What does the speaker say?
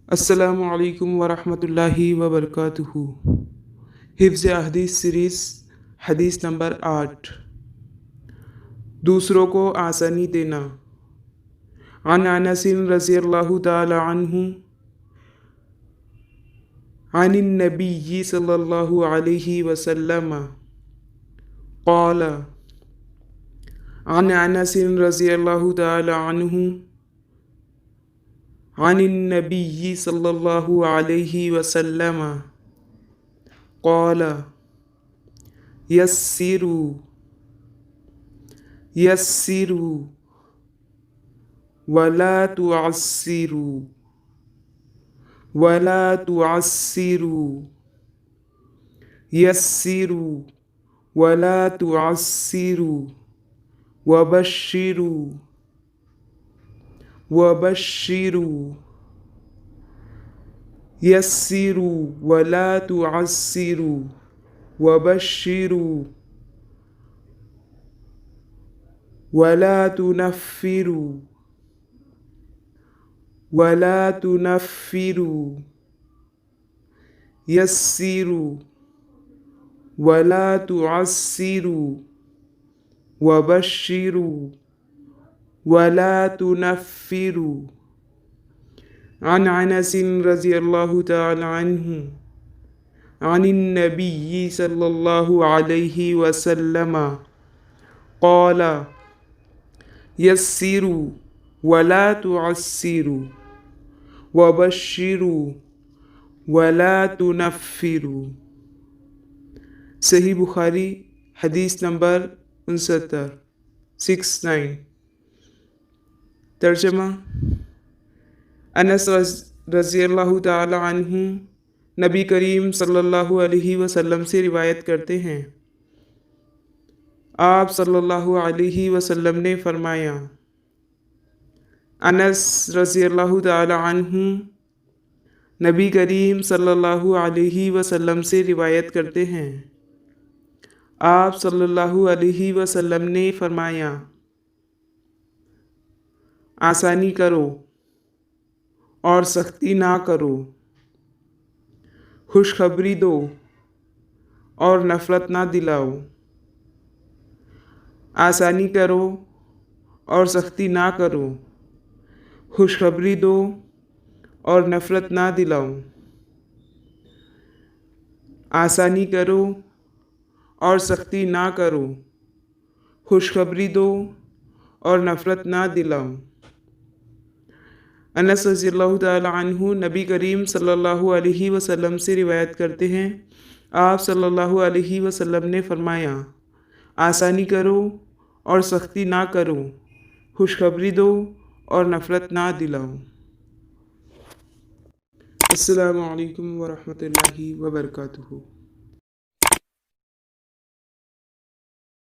अस्सलामु अलैकुम वरहमतुल्लाहि वबरकातुहू। हिफ्ज़ हदीस सीरीज़ हदीस नंबर 8। दूसरों को आसानी देना। अन अनस रज़ियल्लाहु ताला अन्हु अनिन नबी सल्लल्लाहु अलैहि वसल्लम क़ाल। अन अनस रज़ियल्लाहु ताला अन्हु अनिन नबी सल्लल्लाहु अलैहि वसल्लम क़ाल यस्सिरू यस्सिरू वला तुअस्सिरू वला तुअस्सिरू यस्सिरू वला तुअस्सिरू वबश्शिरू वबश्शिरू यस्सिरू वला तुअस्सिरू वबश्शिरू वला तुनफ्फिरू वला तुनफ्फिरू यस्सिरू वला तुअस्सिरू वबश्शिरू वला तुनफ्फिरू। अन अनस रज़ियल्लाहु तआला अन्हु अनिन नबी सल्लल्लाहु अलैहि वसल्लम क़ाल यस्सिरू वला तुअस्सिरू वबश्शिरू वला तुनफ्फिरू। सही बुखारी हदीस नंबर 69। तर्जमा। अनस रज़ियल्लाहु ताला अन्हु नबी करीम सल्लल्लाहु अलैहि वसल्लम से रिवायत करते हैं, आप सल्लल्लाहु अलैहि वसल्लम ने फरमाया। अनस रज़ियल्लाहु ताला अन्हु नबी करीम सल्लल्लाहु अलैहि वसल्लम से रिवायत करते हैं, आप सल्लल्लाहु अलैहि वसल्लम ने फरमाया, आसानी करो और सख्ती ना करो, खुशखबरी दो और नफ़रत ना दिलाओ। आसानी करो और सख्ती ना करो, खुशखबरी दो और नफ़रत ना दिलाओ। आसानी करो और सख्ती ना करो, खुशखबरी दो और नफ़रत ना दिलाओ। अनस रज़ियल्लाहु ताला अन्हु नबी करीम सल्लल्लाहु अलैहि वसल्लम से रिवायत करते हैं, आप सल्लल्लाहु अलैहि वसल्लम ने फरमाया, आसानी करो और सख्ती ना करो, खुशखबरी दो और नफ़रत ना दिलाओ। अस्सलामु अलैकुम वरहमतुल्लाहि वबरकातुहू।